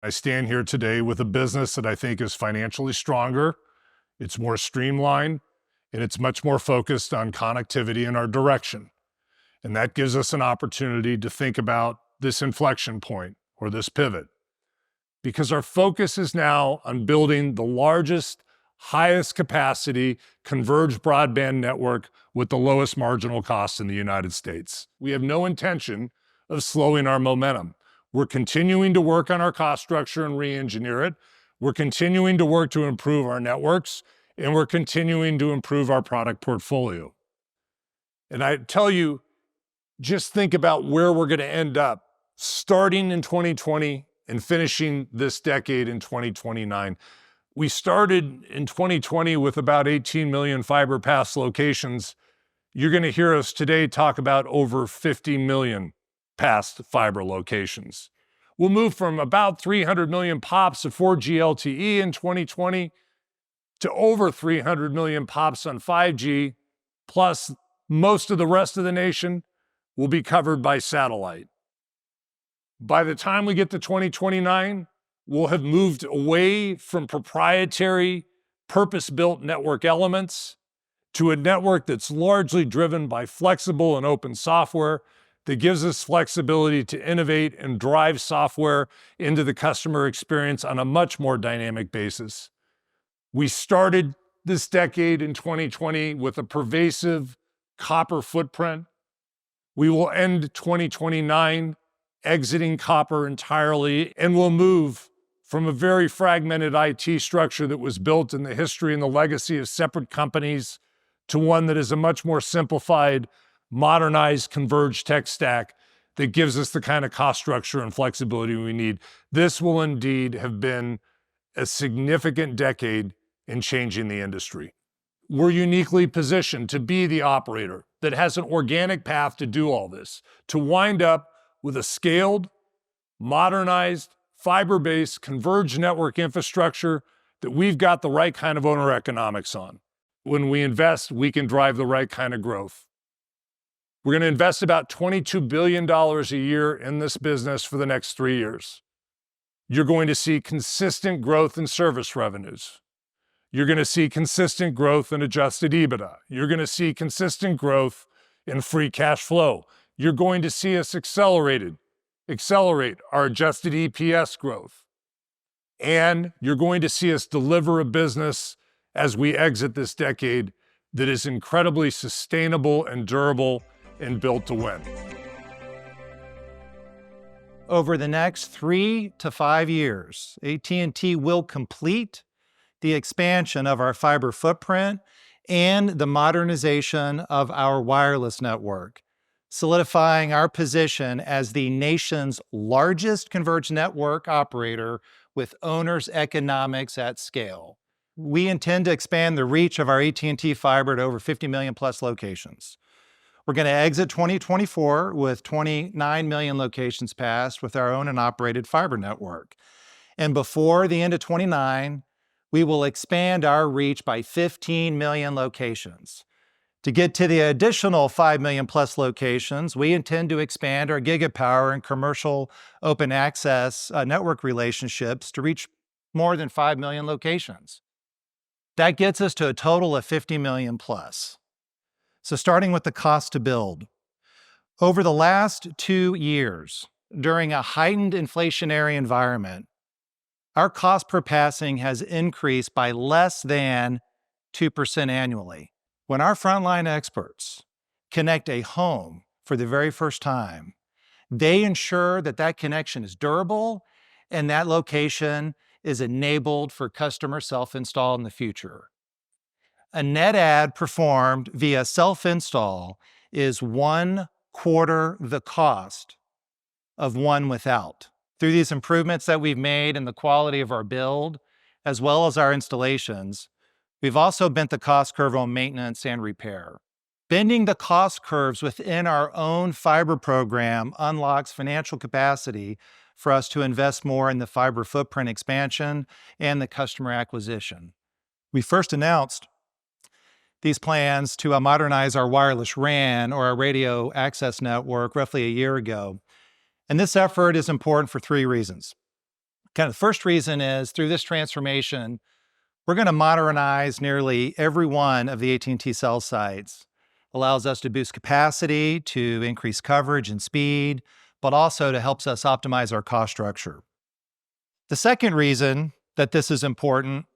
I stand here today with a business that I think is financially stronger, it's more streamlined, and it's much more focused on connectivity and our direction. And that gives us an opportunity to think about this inflection point or this pivot, because our focus is now on building the largest, highest capacity converged broadband network with the lowest marginal cost in the United States. We have no intention of slowing our momentum. We're continuing to work on our cost structure and re-engineer it. We're continuing to work to improve our networks, and we're continuing to improve our product portfolio. And I tell you, just think about where we're going to end up starting in 2020 and finishing this decade in 2029. We started in 2020 with about 18 million fiber pass locations. You're going to hear us today talk about over 50 million passed fiber locations. We'll move from about 300 million pops of 4G LTE in 2020 to over 300 million pops on 5G, plus most of the rest of the nation will be covered by satellite. By the time we get to 2029, we'll have moved away from proprietary, purpose-built network elements to a network that's largely driven by flexible and open software that gives us flexibility to innovate and drive software into the customer experience on a much more dynamic basis. We started this decade in 2020 with a pervasive copper footprint. We will end 2029 exiting copper entirely, and we'll move from a very fragmented IT structure that was built in the history and the legacy of separate companies to one that is a much more simplified, modernized, converged tech stack that gives us the kind of cost structure and flexibility we need. This will indeed have been a significant decade in changing the industry. We're uniquely positioned to be the operator that has an organic path to do all this, to wind up with a scaled, modernized, fiber-based, converged network infrastructure that we've got the right kind of owner economics on. When we invest, we can drive the right kind of growth. We're going to invest about $22 billion a year in this business for the next 3 years. You're going to see consistent growth in service revenues. You're going to see consistent growth in adjusted EBITDA. You're going to see consistent growth in free cash flow. You're going to see us accelerate our adjusted EPS growth. And you're going to see us deliver a business as we exit this decade that is incredibly sustainable and durable and built to win. Over the next 3 to 5 years, AT&T will complete the expansion of our fiber footprint and the modernization of our wireless network, solidifying our position as the nation's largest converged network operator with owners' economics at scale. We intend to expand the reach of our AT&T fiber to over 50 million plus locations. We're going to exit 2024 with 29 million locations passed with our own and operated fiber network. And before the end of 29, we will expand our reach by 15 million locations. To get to the additional 5 million plus locations, we intend to expand our gigapower and commercial open access network relationships to reach more than 5 million locations. That gets us to a total of 50 million plus. So starting with the cost to build. Over the last 2 years, during a heightened inflationary environment, our cost per passing has increased by less than 2% annually. When our frontline experts connect a home for the very first time, they ensure that that connection is durable and that location is enabled for customer self-install in the future. A net add performed via self-install is 1/4 the cost of one without. Through these improvements that we've made in the quality of our build, as well as our installations, we've also bent the cost curve on maintenance and repair. Bending the cost curves within our own fiber program unlocks financial capacity for us to invest more in the fiber footprint expansion and the customer acquisition. We first announced these plans to modernize our wireless RAN, or our radio access network, roughly a year ago. And this effort is important for 3 reasons. The first reason is through this transformation, we're going to modernize nearly every one of the AT&T cell sites. Allows us to boost capacity, to increase coverage and speed, but also to helps us optimize our cost structure. The second reason that this is important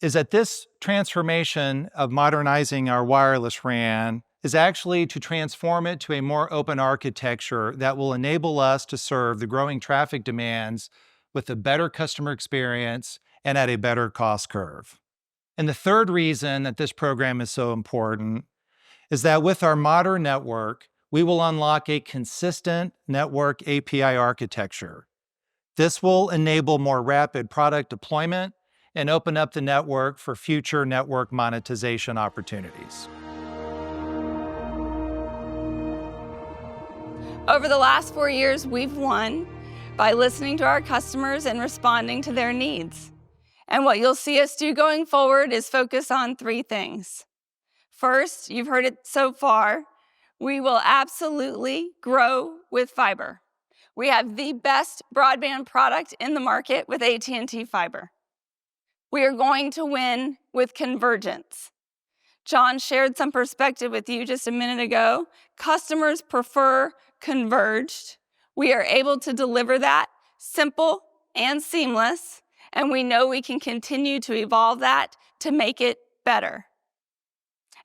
is that this transformation of modernizing our wireless RAN is actually to transform it to a more open architecture that will enable us to serve the growing traffic demands with a better customer experience and at a better cost curve. And the third reason that this program is so important is that with our modern network, we will unlock a consistent network API architecture. This will enable more rapid product deployment and open up the network for future network monetization opportunities. Over the last 4 years, we've won by listening to our customers and responding to their needs. And what you'll see us do going forward is focus on 3 things. First, you've heard it so far, we will absolutely grow with fiber. We have the best broadband product in the market with AT&T Fiber. We are going to win with convergence. John shared some perspective with you just a minute ago. Customers prefer converged. We are able to deliver that simple and seamless, and we know we can continue to evolve that to make it better.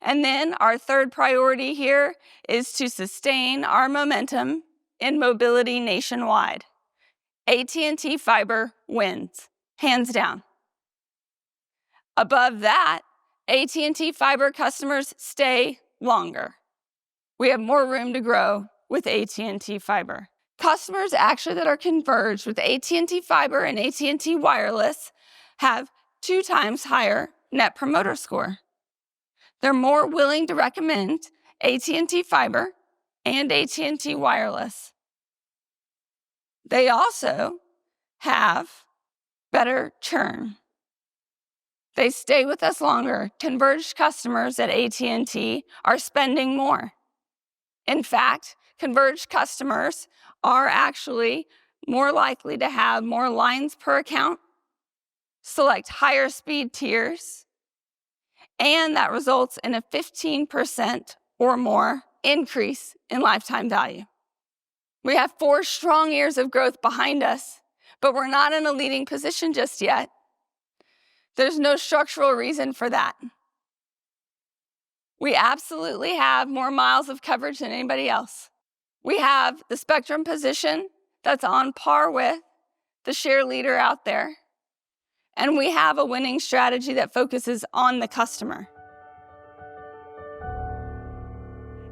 And then our third priority here is to sustain our momentum in mobility nationwide. AT&T Fiber wins, hands down. Above that, AT&T Fiber customers stay longer. We have more room to grow with AT&T Fiber. Customers actually that are converged with AT&T Fiber and AT&T Wireless have 2 times higher Net Promoter Score. They're more willing to recommend AT&T Fiber and AT&T Wireless. They also have better churn. They stay with us longer. Converged customers at AT&T are spending more. In fact, converged customers are actually more likely to have more lines per account, select higher speed tiers, and that results in a 15% or more increase in lifetime value. We have 4 strong years of growth behind us, but we're not in a leading position just yet. There's no structural reason for that. We absolutely have more miles of coverage than anybody else. We have the spectrum position that's on par with the share leader out there. And we have a winning strategy that focuses on the customer.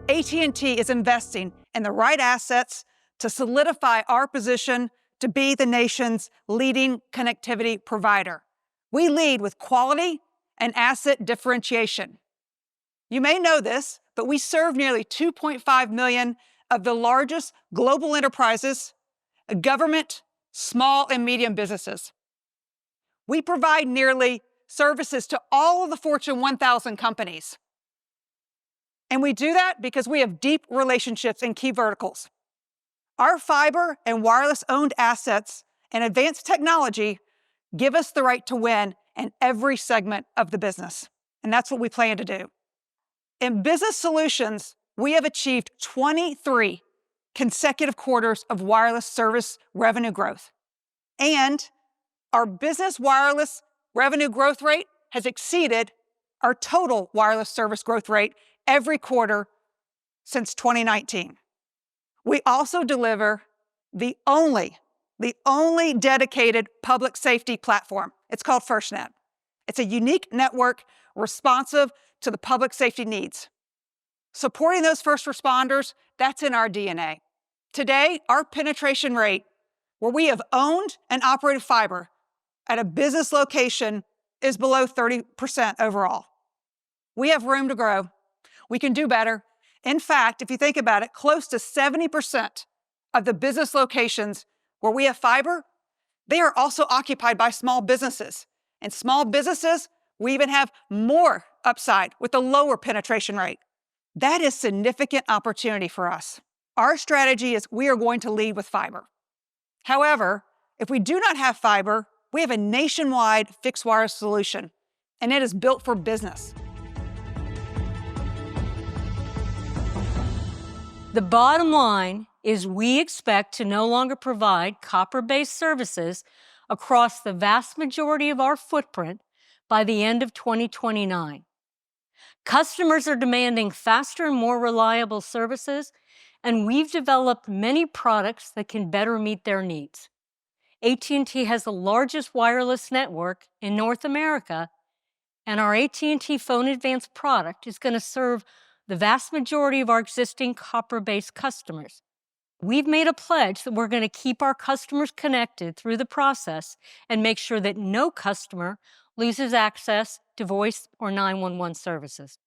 AT&T is investing in the right assets to solidify our position to be the nation's leading connectivity provider. We lead with quality and asset differentiation. You may know this, but we serve nearly 2.5 million of the largest global enterprises, government, small and medium businesses. We provide nearly services to all of the Fortune 1000 companies. And we do that because we have deep relationships in key verticals. Our fiber and wireless-owned assets and advanced technology give us the right to win in every segment of the business. And that's what we plan to do. In business solutions, we have achieved 23 consecutive quarters of wireless service revenue growth. And our business wireless revenue growth rate has exceeded our total wireless service growth rate every quarter since 2019. We also deliver the only dedicated public safety platform. It's called FirstNet. It's a unique network responsive to the public safety needs. Supporting those first responders, that's in our DNA. Today, our penetration rate, where we have owned and operated fiber at a business location, is below 30% overall. We have room to grow. We can do better. In fact, if you think about it, close to 70% of the business locations where we have fiber, they are also occupied by small businesses. And small businesses, we even have more upside with a lower penetration rate. That is significant opportunity for us. Our strategy is we are going to lead with fiber. However, if we do not have fiber, We have a nationwide fixed wireless solution, and it is built for business. The bottom line is we expect to no longer provide copper-based services across the vast majority of our footprint by the end of 2029. Customers are demanding faster and more reliable services, and we've developed many products that can better meet their needs. AT&T has the largest wireless network in North America, and our AT&T Phone Advanced product is going to serve the vast majority of our existing copper-based customers. We've made a pledge that we're going to keep our customers connected through the process and make sure that no customer loses access to voice or 911 services.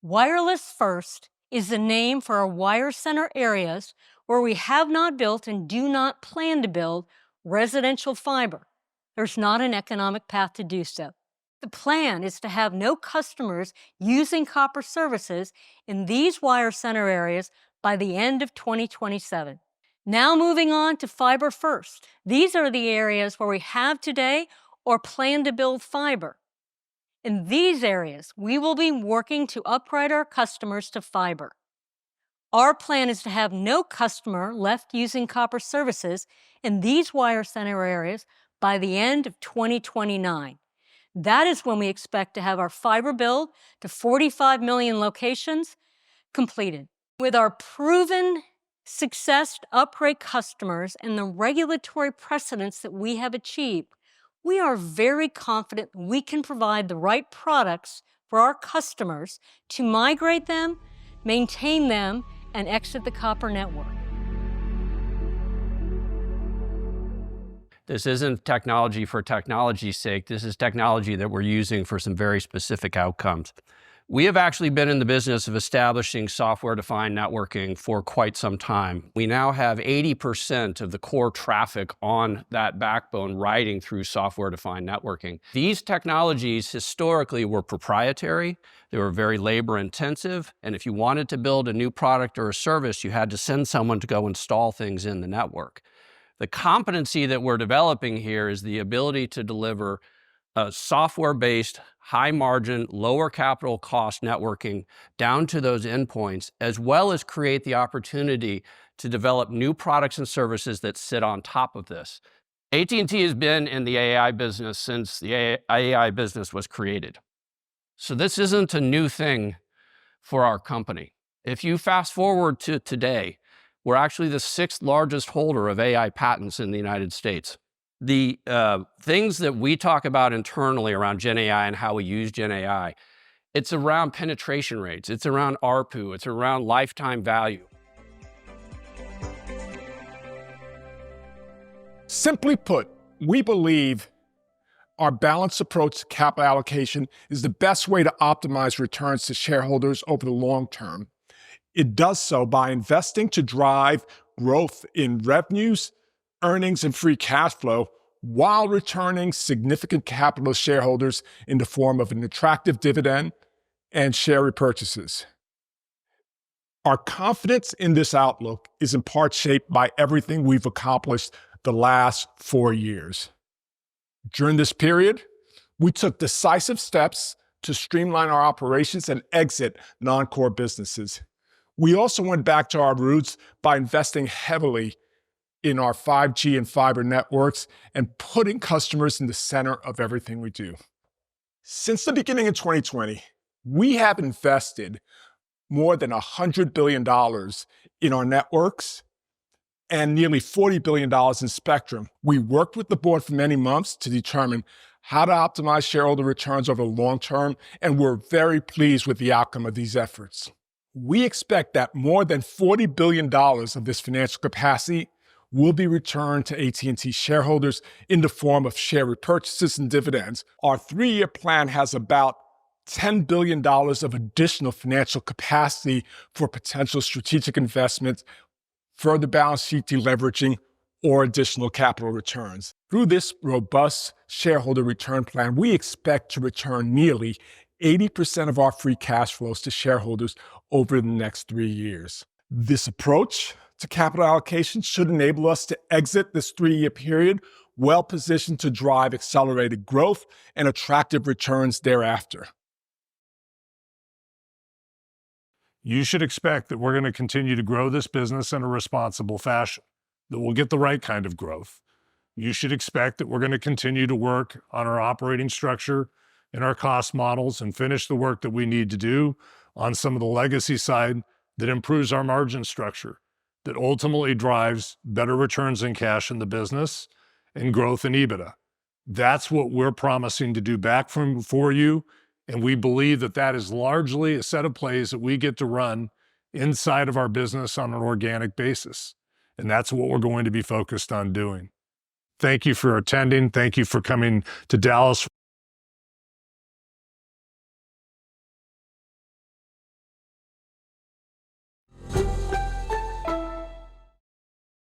Wireless First is the name for our wire center areas where we have not built and do not plan to build residential fiber. There's not an economic path to do so. The plan is to have no customers using copper services in these wire center areas by the end of 2027. Now moving on to Fiber First. These are the areas where we have today or plan to build fiber. In these areas, we will be working to upgrade our customers to fiber. Our plan is to have no customer left using copper services in these wire center areas by the end of 2029. That is when we expect to have our fiber build to 45 million locations completed. With our proven success to upgrade customers and the regulatory precedents that we have achieved, we are very confident we can provide the right products for our customers to migrate them, maintain them, and exit the copper network. This isn't technology for technology's sake. This is technology that we're using for some very specific outcomes. We have actually been in the business of establishing software-defined networking for quite some time. We now have 80% of the core traffic on that backbone riding through software-defined networking. These technologies historically were proprietary, they were very labor-intensive, and if you wanted to build a new product or a service, you had to send someone to go install things in the network. The competency that we're developing here is the ability to deliver a software-based, high-margin, lower capital cost networking down to those endpoints, as well as create the opportunity to develop new products and services that sit on top of this. AT&T has been in the AI business since the AI business was created. So this isn't a new thing for our company. If you fast forward to today, we're actually the 6th largest holder of AI patents in the United States. The things that we talk about internally around Gen AI and how we use Gen AI, it's around penetration rates, it's around ARPU, it's around lifetime value. Simply put, we believe our balanced approach to capital allocation is the best way to optimize returns to shareholders over the long term. It does so by investing to drive growth in revenues, earnings, and free cash flow while returning significant capital to shareholders in the form of an attractive dividend and share repurchases. Our confidence in this outlook is in part shaped by everything we've accomplished the last 4 years. During this period, we took decisive steps to streamline our operations and exit non-core businesses. We also went back to our roots by investing heavily in our 5G and fiber networks and putting customers in the center of everything we do. Since the beginning of 2020, we have invested more than $100 billion in our networks and nearly $40 billion in spectrum. We worked with the board for many months to determine how to optimize shareholder returns over the long term, and we're very pleased with the outcome of these efforts. We expect that more than $40 billion of this financial capacity will be returned to AT&T shareholders in the form of share repurchases and dividends. Our 3-year plan has about $10 billion of additional financial capacity for potential strategic investments, further balance sheet deleveraging, or additional capital returns. Through this robust shareholder return plan, we expect to return nearly 80% of our free cash flows to shareholders over the next 3 years. This approach to capital allocation should enable us to exit this 3-year period well positioned to drive accelerated growth and attractive returns thereafter. You should expect that we're going to continue to grow this business in a responsible fashion, that we'll get the right kind of growth. You should expect that we're going to continue to work on our operating structure and our cost models and finish the work that we need to do on some of the legacy side that improves our margin structure, that ultimately drives better returns in cash in the business and growth in EBITDA. That's what we're promising to do back for you. And we believe that that is largely a set of plays that we get to run inside of our business on an organic basis. And that's what we're going to be focused on doing. Thank you for attending. Thank you for coming to Dallas.